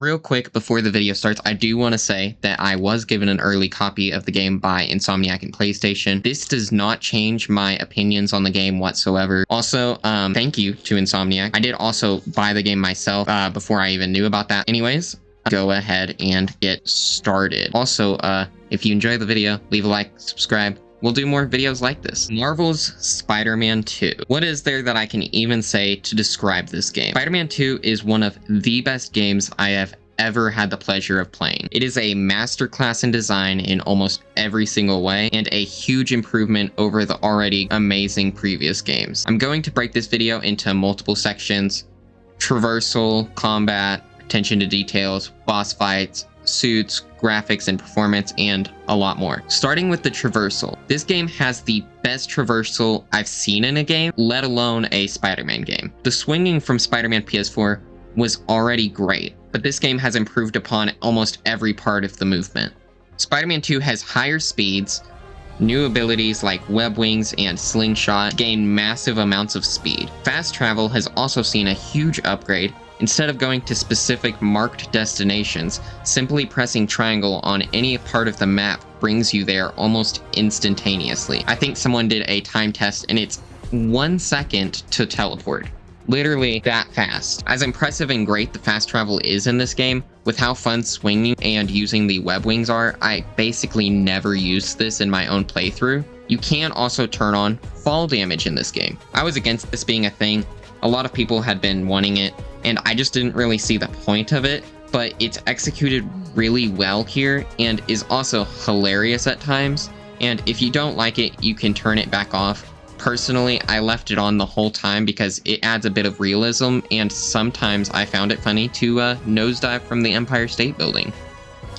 Real quick before the video starts, I do want to say that I was given an early copy of the game by Insomniac and PlayStation. This does not change my opinions on the game whatsoever. Also, thank you to Insomniac. I did also buy the game myself before I even knew about that. Anyways, go ahead and get started. Also, if you enjoy the video, leave a like, subscribe. We'll do more videos like this. Marvel's Spider-Man 2. What is there that I can even say to describe this game? Spider-Man 2 is one of the best games I have ever had the pleasure of playing. It is a masterclass in design in almost every single way, and a huge improvement over the already amazing previous games. I'm going to break this video into multiple sections: traversal, combat, attention to details, boss fights, suits, graphics and performance, and a lot more. Starting with the traversal. This game has the best traversal I've seen in a game, let alone a Spider-Man game. The swinging from Spider-Man PS4 was already great, but this game has improved upon almost every part of the movement. Spider-Man 2 has higher speeds, new abilities like web wings and slingshot gain massive amounts of speed. Fast travel has also seen a huge upgrade. Instead of going to specific marked destinations, simply pressing triangle on any part of the map brings you there almost instantaneously. I think someone did a time test and it's 1 second to teleport. Literally that fast. As impressive and great the fast travel is in this game, with how fun swinging and using the web wings are, I basically never used this in my own playthrough. You can also turn on fall damage in this game. I was against this being a thing. A lot of people had been wanting it, and I just didn't really see the point of it, but it's executed really well here and is also hilarious at times. And if you don't like it, you can turn it back off. Personally, I left it on the whole time because it adds a bit of realism, and sometimes I found it funny to nosedive from the Empire State Building.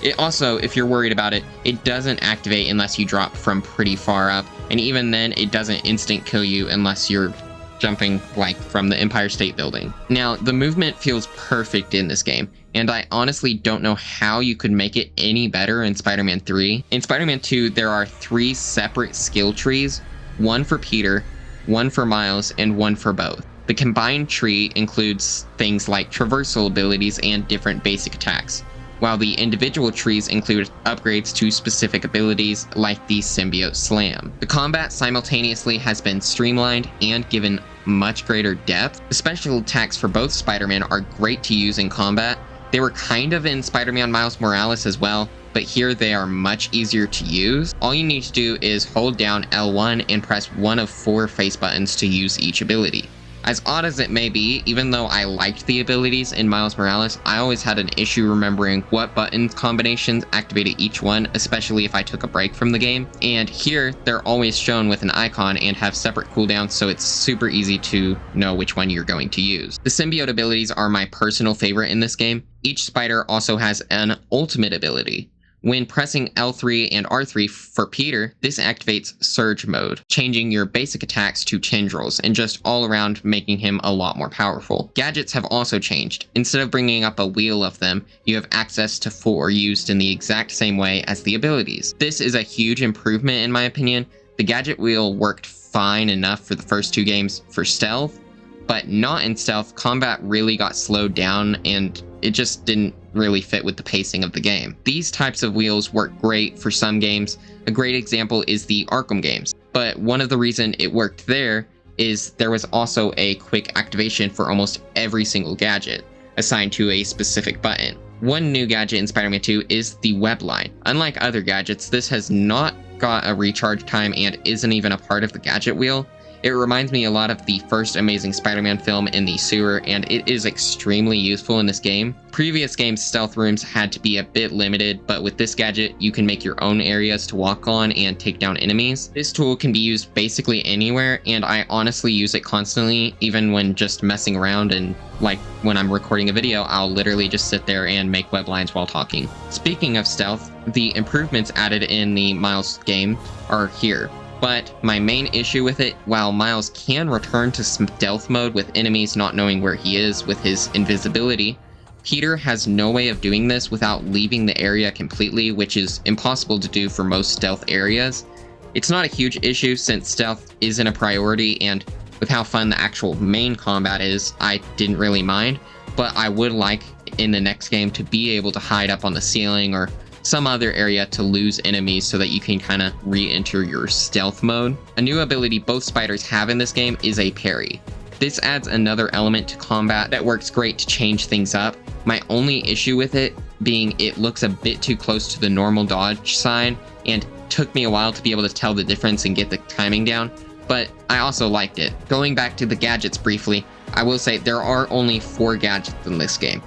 It also, if you're worried about it, it doesn't activate unless you drop from pretty far up, and even then it doesn't instant kill you unless you're jumping like from the Empire State Building. Now, the movement feels perfect in this game, and I honestly don't know how you could make it any better in Spider-Man 3. In Spider-Man 2, there are 3 separate skill trees, one for Peter, one for Miles, and one for both. The combined tree includes things like traversal abilities and different basic attacks, while the individual trees include upgrades to specific abilities like the Symbiote Slam. The combat simultaneously has been streamlined and given much greater depth. The special attacks for both Spider-Man are great to use in combat. They were kind of in Spider-Man Miles Morales as well, but here they are much easier to use. All you need to do is hold down L1 and press one of 4 face buttons to use each ability. As odd as it may be, even though I liked the abilities in Miles Morales, I always had an issue remembering what button combinations activated each one, especially if I took a break from the game. And here, they're always shown with an icon and have separate cooldowns, so it's super easy to know which one you're going to use. The symbiote abilities are my personal favorite in this game. Each spider also has an ultimate ability. When pressing L3 and R3 for Peter, this activates Surge mode, changing your basic attacks to tendrils and just all around making him a lot more powerful. Gadgets have also changed. Instead of bringing up a wheel of them, you have access to 4 used in the exact same way as the abilities. This is a huge improvement in my opinion. The gadget wheel worked fine enough for the first 2 games for stealth, but not in stealth. Combat really got slowed down and it just didn't really fit with the pacing of the game. These types of wheels work great for some games. A great example is the Arkham games. But one of the reasons it worked there is there was also a quick activation for almost every single gadget assigned to a specific button. One new gadget in Spider-Man 2 is the web line. Unlike other gadgets, this has not got a recharge time and isn't even a part of the gadget wheel. It reminds me a lot of the first Amazing Spider-Man film in the sewer, and it is extremely useful in this game. Previous games' stealth rooms had to be a bit limited, but with this gadget, you can make your own areas to walk on and take down enemies. This tool can be used basically anywhere, and I honestly use it constantly, even when just messing around, and like when I'm recording a video, I'll literally just sit there and make web lines while talking. Speaking of stealth, the improvements added in the Miles game are here. But my main issue with it, while Miles can return to stealth mode with enemies not knowing where he is with his invisibility, Peter has no way of doing this without leaving the area completely, which is impossible to do for most stealth areas. It's not a huge issue since stealth isn't a priority, and with how fun the actual main combat is, I didn't really mind, but I would like in the next game to be able to hide up on the ceiling or some other area to lose enemies so that you can kind of re-enter your stealth mode. A new ability both spiders have in this game is a parry. This adds another element to combat that works great to change things up. My only issue with it being it looks a bit too close to the normal dodge sign and took me a while to be able to tell the difference and get the timing down, but I also liked it. Going back to the gadgets briefly, I will say there are only 4 gadgets in this game.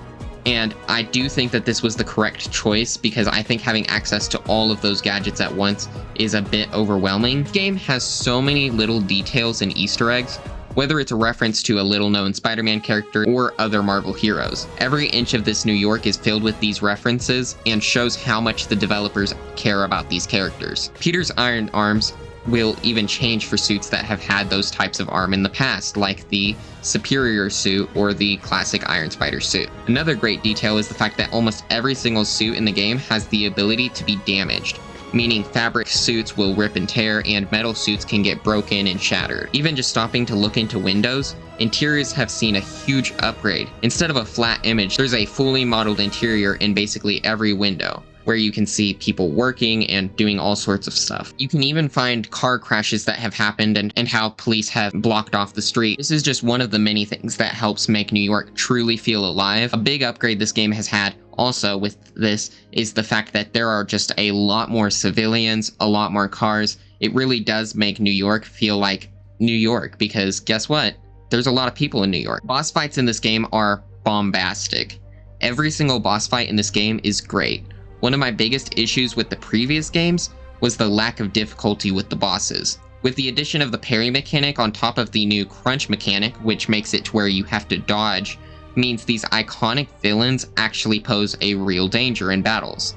And I do think that this was the correct choice because I think having access to all of those gadgets at once is a bit overwhelming. The game has so many little details and Easter eggs, whether it's a reference to a little-known Spider-Man character or other Marvel heroes. Every inch of this New York is filled with these references and shows how much the developers care about these characters. Peter's iron arms will even change for suits that have had those types of arm in the past, like the Superior suit or the classic Iron Spider suit. Another great detail is the fact that almost every single suit in the game has the ability to be damaged, meaning fabric suits will rip and tear and metal suits can get broken and shattered. Even just stopping to look into windows, interiors have seen a huge upgrade. Instead of a flat image, there's a fully modeled interior in basically every window, where you can see people working and doing all sorts of stuff. You can even find car crashes that have happened and how police have blocked off the street. This is just one of the many things that helps make New York truly feel alive. A big upgrade this game has had also with this is the fact that there are just a lot more civilians, a lot more cars. It really does make New York feel like New York because guess what? There's a lot of people in New York. Boss fights in this game are bombastic. Every single boss fight in this game is great. One of my biggest issues with the previous games was the lack of difficulty with the bosses. With the addition of the parry mechanic on top of the new crunch mechanic, which makes it to where you have to dodge, means these iconic villains actually pose a real danger in battles.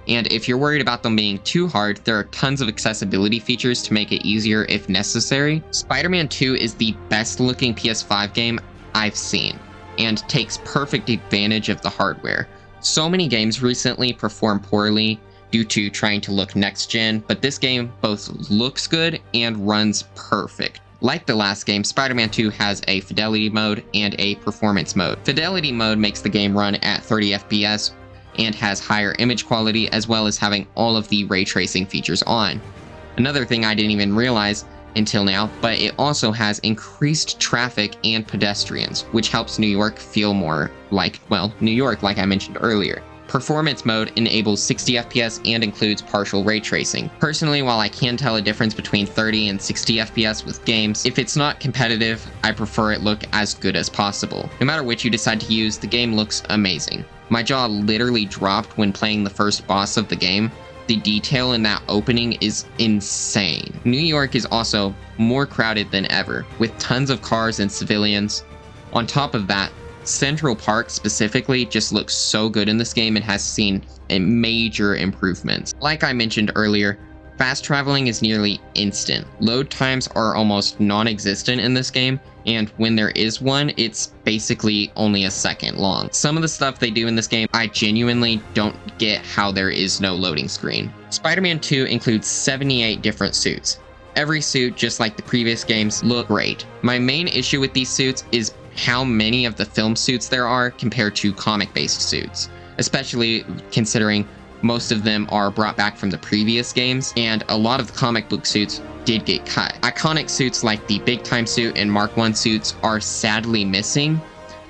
And if you're worried about them being too hard, there are tons of accessibility features to make it easier if necessary. Spider-Man 2 is the best looking PS5 game I've seen, and takes perfect advantage of the hardware. So many games recently perform poorly due to trying to look next gen, but this game both looks good and runs perfect. Like the last game, Spider-Man 2 has a fidelity mode and a performance mode. Fidelity mode makes the game run at 30 FPS and has higher image quality as well as having all of the ray tracing features on. Another thing I didn't even realize until now, but it also has increased traffic and pedestrians, which helps New York feel more like, well, New York, like I mentioned earlier. Performance mode enables 60 FPS and includes partial ray tracing. Personally, while I can tell a difference between 30 and 60 FPS with games, if it's not competitive, I prefer it look as good as possible. No matter which you decide to use, the game looks amazing. My jaw literally dropped when playing the first boss of the game. The detail in that opening is insane. New York is also more crowded than ever, with tons of cars and civilians. On top of that, Central Park specifically just looks so good in this game and has seen a major improvements. Like I mentioned earlier, fast traveling is nearly instant. Load times are almost non-existent in this game, and when there is one, it's basically only a second long. Some of the stuff they do in this game, I genuinely don't get how there is no loading screen. Spider-Man 2 includes 78 different suits. Every suit, just like the previous games, look great. My main issue with these suits is how many of the film suits there are compared to comic-based suits, especially considering most of them are brought back from the previous games, and a lot of the comic book suits did get cut. Iconic suits like the Big Time suit and Mark I suits are sadly missing.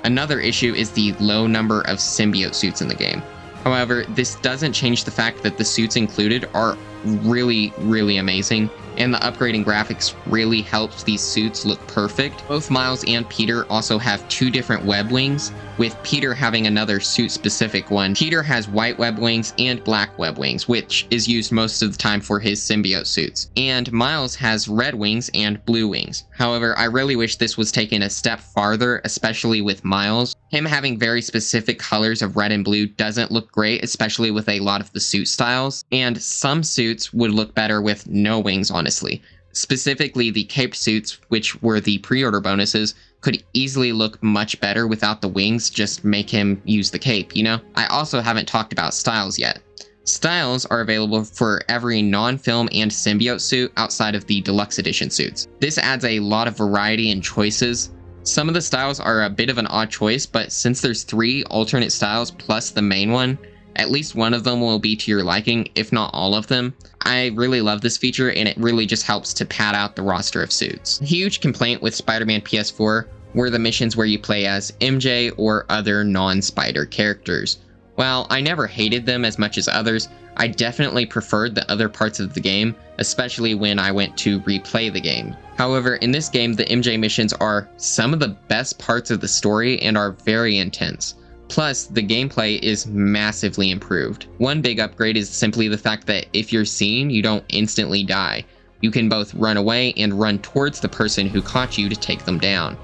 Another issue is the low number of symbiote suits in the game. However, this doesn't change the fact that the suits included are really, really amazing, and the upgrading graphics really helps these suits look perfect. Both Miles and Peter also have 2 different web wings, with Peter having another suit-specific one. Peter has white web wings and black web wings, which is used most of the time for his symbiote suits. And Miles has red wings and blue wings. However, I really wish this was taken a step farther, especially with Miles. Him having very specific colors of red and blue doesn't look great, especially with a lot of the suit styles. And some suits would look better with no wings, honestly. Specifically, the cape suits, which were the pre-order bonuses, could easily look much better without the wings, just make him use the cape, you know? I also haven't talked about styles yet. Styles are available for every non-film and symbiote suit outside of the deluxe edition suits. This adds a lot of variety and choices. Some of the styles are a bit of an odd choice, but since there's 3 alternate styles plus the main one, at least one of them will be to your liking, if not all of them. I really love this feature, and it really just helps to pad out the roster of suits. A huge complaint with Spider-Man PS4 were the missions where you play as MJ or other non-Spider characters. While I never hated them as much as others, I definitely preferred the other parts of the game, especially when I went to replay the game. However, in this game, the MJ missions are some of the best parts of the story and are very intense. Plus, the gameplay is massively improved. One big upgrade is simply the fact that if you're seen, you don't instantly die. You can both run away and run towards the person who caught you to take them down.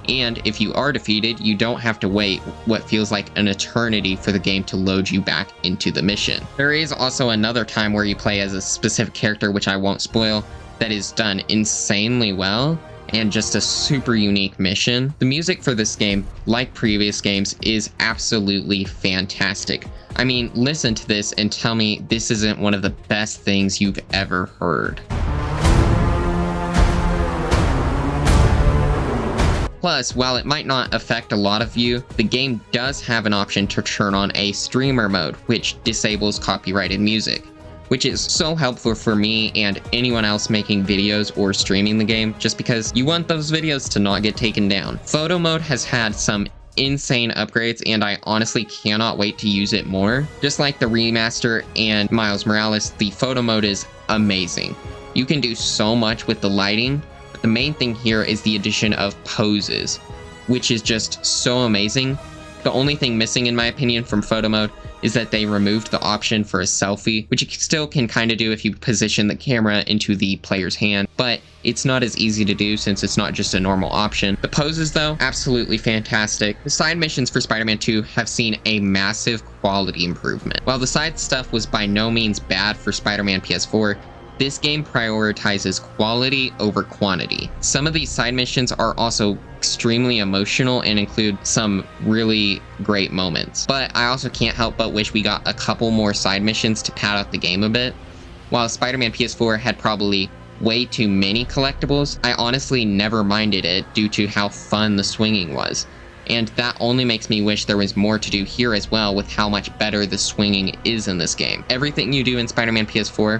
And if you are defeated, you don't have to wait what feels like an eternity for the game to load you back into the mission. There is also another time where you play as a specific character, which I won't spoil, that is done insanely well and just a super unique mission. The music for this game, like previous games, is absolutely fantastic. I mean, listen to this and tell me this isn't one of the best things you've ever heard. Plus, while it might not affect a lot of you, the game does have an option to turn on a streamer mode, which disables copyrighted music, which is so helpful for me and anyone else making videos or streaming the game, just because you want those videos to not get taken down. Photo mode has had some insane upgrades, and I honestly cannot wait to use it more. Just like the remaster and Miles Morales, the photo mode is amazing. You can do so much with the lighting. The main thing here is the addition of poses, which is just so amazing. The only thing missing, in my opinion, from photo mode is that they removed the option for a selfie, which you still can kind of do if you position the camera into the player's hand, but it's not as easy to do since it's not just a normal option. The poses, though, absolutely fantastic. The side missions for Spider-Man 2 have seen a massive quality improvement. While the side stuff was by no means bad for Spider-Man PS4, this game prioritizes quality over quantity. Some of these side missions are also extremely emotional and include some really great moments. But I also can't help but wish we got a couple more side missions to pad out the game a bit. While Spider-Man PS4 had probably way too many collectibles, I honestly never minded it due to how fun the swinging was. And that only makes me wish there was more to do here as well with how much better the swinging is in this game. Everything you do in Spider-Man PS4,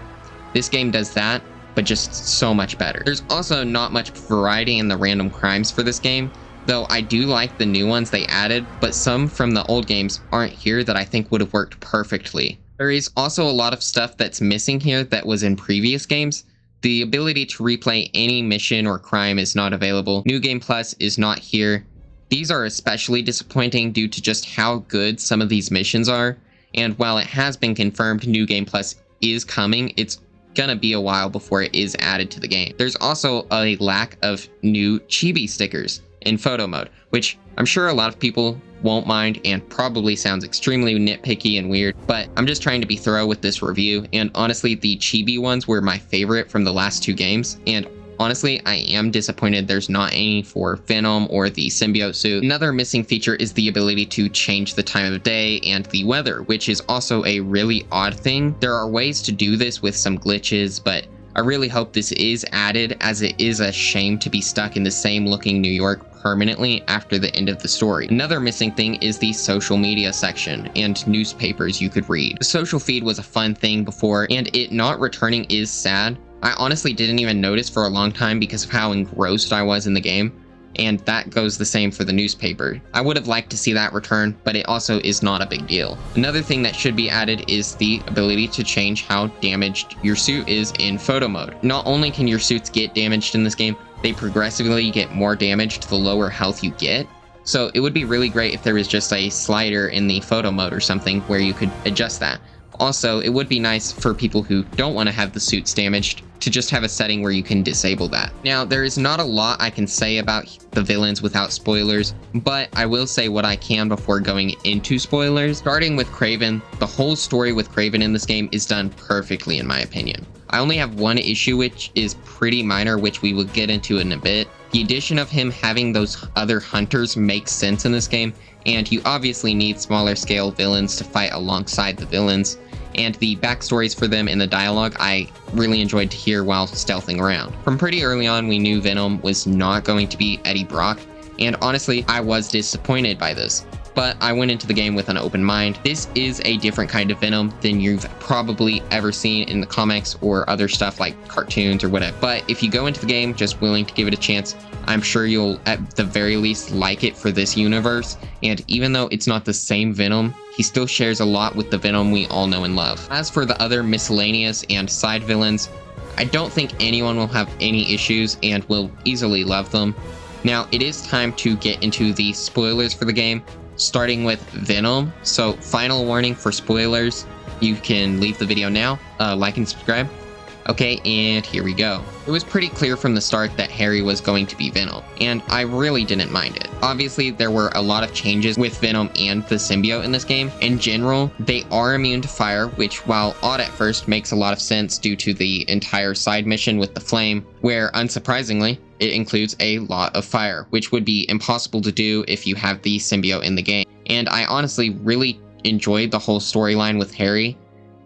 this game does that, but just so much better. There's also not much variety in the random crimes for this game, though I do like the new ones they added, but some from the old games aren't here that I think would have worked perfectly. There is also a lot of stuff that's missing here that was in previous games. The ability to replay any mission or crime is not available. New Game Plus is not here. These are especially disappointing due to just how good some of these missions are, and while it has been confirmed New Game Plus is coming, it's gonna be a while before it is added to the game. There's also a lack of new chibi stickers in photo mode, which I'm sure a lot of people won't mind and probably sounds extremely nitpicky and weird, but I'm just trying to be thorough with this review, and honestly the chibi ones were my favorite from the last 2 games, and honestly, I am disappointed there's not any for Venom or the symbiote suit. Another missing feature is the ability to change the time of day and the weather, which is also a really odd thing. There are ways to do this with some glitches, but I really hope this is added, as it is a shame to be stuck in the same looking New York permanently after the end of the story. Another missing thing is the social media section and newspapers you could read. The social feed was a fun thing before, and it not returning is sad. I honestly didn't even notice for a long time because of how engrossed I was in the game, and that goes the same for the newspaper. I would have liked to see that return, but it also is not a big deal. Another thing that should be added is the ability to change how damaged your suit is in photo mode. Not only can your suits get damaged in this game, they progressively get more damaged the lower health you get. So it would be really great if there was just a slider in the photo mode or something where you could adjust that. Also, it would be nice for people who don't want to have the suits damaged to just have a setting where you can disable that. Now, there is not a lot I can say about the villains without spoilers, but I will say what I can before going into spoilers. Starting with Kraven, the whole story with Kraven in this game is done perfectly in my opinion. I only have one issue, which is pretty minor, which we will get into in a bit. The addition of him having those other hunters makes sense in this game, and you obviously need smaller scale villains to fight alongside the villains, and the backstories for them in the dialogue I really enjoyed to hear while stealthing around. From pretty early on, we knew Venom was not going to be Eddie Brock, And honestly, I was disappointed by this. But I went into the game with an open mind. This is a different kind of Venom than you've probably ever seen in the comics or other stuff like cartoons or whatever. But if you go into the game just willing to give it a chance, I'm sure you'll at the very least like it for this universe. And even though it's not the same Venom, he still shares a lot with the Venom we all know and love. As for the other miscellaneous and side villains, I don't think anyone will have any issues and will easily love them. Now, it is time to get into the spoilers for the game, starting with Venom. So, final warning for spoilers. You can leave the video now, like and subscribe. Okay, and here we go. It was pretty clear from the start that Harry was going to be Venom, and I really didn't mind it. Obviously, there were a lot of changes with Venom and the symbiote in this game. In general, they are immune to fire, which, while odd at first, makes a lot of sense due to the entire side mission with the flame, where, unsurprisingly, it includes a lot of fire, which would be impossible to do if you have the symbiote in the game. And I honestly really enjoyed the whole storyline with Harry.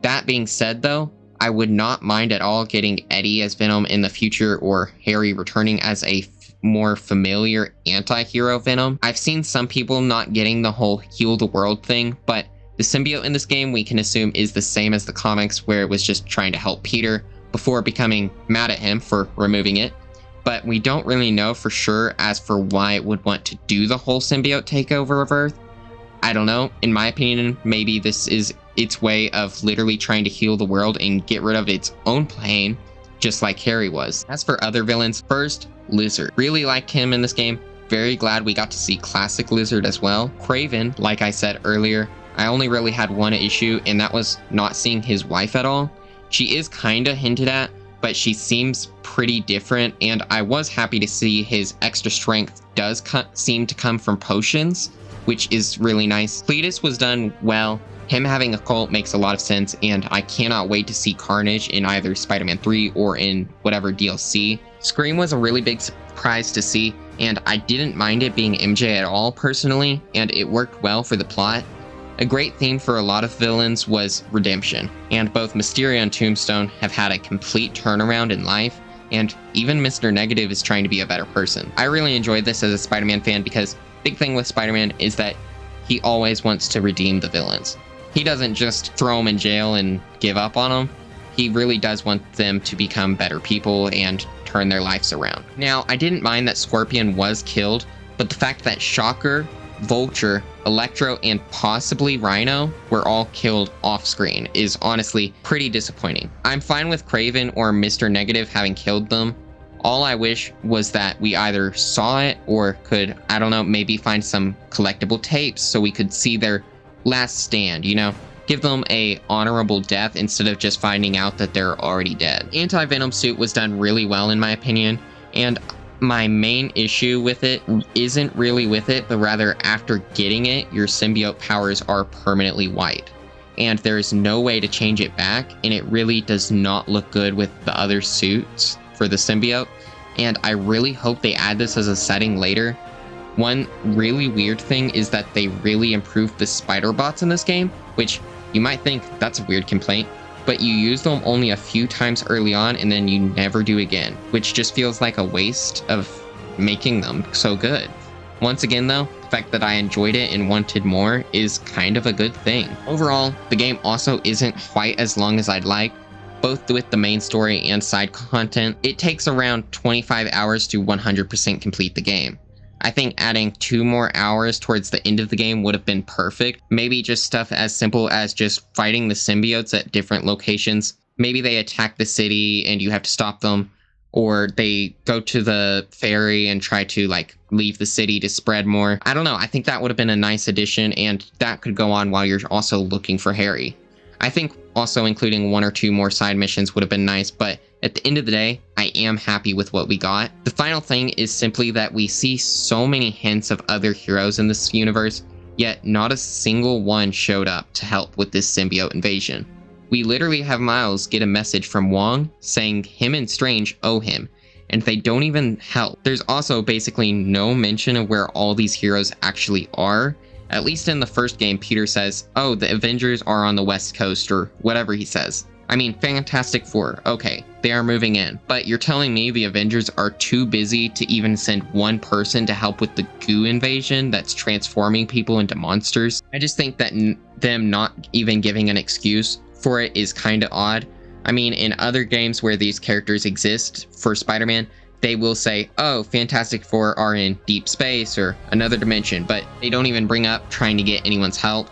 That being said, though, I would not mind at all getting Eddie as Venom in the future, or Harry returning as a more familiar anti-hero Venom. I've seen some people not getting the whole heal the world thing, but the symbiote in this game we can assume is the same as the comics, where it was just trying to help Peter before becoming mad at him for removing it. But we don't really know for sure as for why it would want to do the whole symbiote takeover of Earth. I don't know. In my opinion, maybe this is its way of literally trying to heal the world and get rid of its own pain, just like Harry was. As for other villains, first, Lizard. Really liked him in this game. Very glad we got to see classic Lizard as well. Craven, like I said earlier, I only really had one issue, and that was not seeing his wife at all. She is kinda hinted at, but she seems pretty different, and I was happy to see his extra strength does seem to come from potions, which is really nice. Cletus was done well. Him having a cult makes a lot of sense, and I cannot wait to see Carnage in either Spider-Man 3 or in whatever DLC. Scream was a really big surprise to see, and I didn't mind it being MJ at all personally, and it worked well for the plot. A great theme for a lot of villains was redemption, and both Mysterio and Tombstone have had a complete turnaround in life, and even Mr. Negative is trying to be a better person. I really enjoyed this as a Spider-Man fan because big thing with Spider-Man is that he always wants to redeem the villains. He doesn't just throw them in jail and give up on them. He really does want them to become better people and turn their lives around. Now, I didn't mind that Scorpion was killed, but the fact that Shocker, Vulture, Electro, and possibly Rhino were all killed off-screen is honestly pretty disappointing. I'm fine with Craven or Mr. Negative having killed them. All I wish was that we either saw it or could, I don't know, maybe find some collectible tapes so we could see their last stand, you know? Give them a honorable death instead of just finding out that they're already dead. Anti-Venom suit was done really well in my opinion, and my main issue with it isn't really with it, but rather after getting it, your symbiote powers are permanently white. And there's no way to change it back, and it really does not look good with the other suits for the symbiote. And I really hope they add this as a setting later. One really weird thing is that they really improved the spider bots in this game, which you might think that's a weird complaint, but you use them only a few times early on and then you never do again, which just feels like a waste of making them so good. Once again though, the fact that I enjoyed it and wanted more is kind of a good thing. Overall, the game also isn't quite as long as I'd like, both with the main story and side content. It takes around 25 hours to 100% complete the game. I think adding 2 more hours towards the end of the game would have been perfect. Maybe just stuff as simple as just fighting the symbiotes at different locations. Maybe they attack the city and you have to stop them, or they go to the ferry and try to like leave the city to spread more. I don't know, I think that would have been a nice addition, and that could go on while you're also looking for Harry. I think also including 1 or 2 more side missions would have been nice, but at the end of the day, I am happy with what we got. The final thing is simply that we see so many hints of other heroes in this universe, yet not a single one showed up to help with this symbiote invasion. We literally have Miles get a message from Wong saying him and Strange owe him, and they don't even help. There's also basically no mention of where all these heroes actually are. At least in the first game, Peter says, oh, the Avengers are on the West Coast, or whatever he says. I mean, Fantastic Four, okay, they are moving in. But you're telling me the Avengers are too busy to even send one person to help with the goo invasion that's transforming people into monsters? I just think that them not even giving an excuse for it is kind of odd. I mean, in other games where these characters exist for Spider-Man, they will say, oh, Fantastic Four are in deep space or another dimension, but they don't even bring up trying to get anyone's help.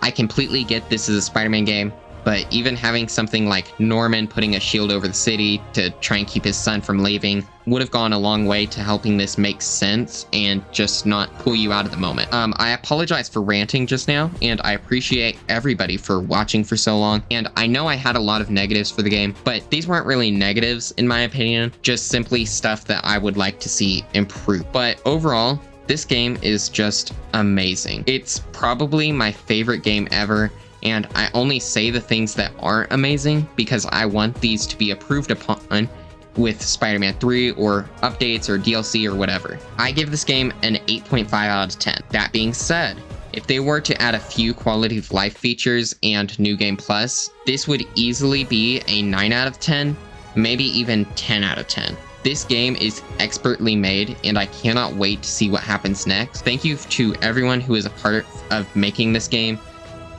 I completely get this is a Spider-Man game, but even having something like Norman putting a shield over the city to try and keep his son from leaving would have gone a long way to helping this make sense and just not pull you out of the moment. I apologize for ranting just now, and I appreciate everybody for watching for so long. And I know I had a lot of negatives for the game, but these weren't really negatives in my opinion, just simply stuff that I would like to see improve. But overall, this game is just amazing. It's probably my favorite game ever. And I only say the things that aren't amazing because I want these to be approved upon with Spider-Man 3 or updates or DLC or whatever. I give this game an 8.5 out of 10. That being said, if they were to add a few quality of life features and New Game Plus, this would easily be a 9 out of 10, maybe even 10 out of 10. This game is expertly made, and I cannot wait to see what happens next. Thank you to everyone who is a part of making this game.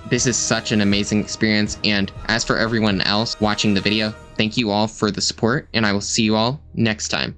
This is such an amazing experience, and as for everyone else watching the video, thank you all for the support, and I will see you all next time.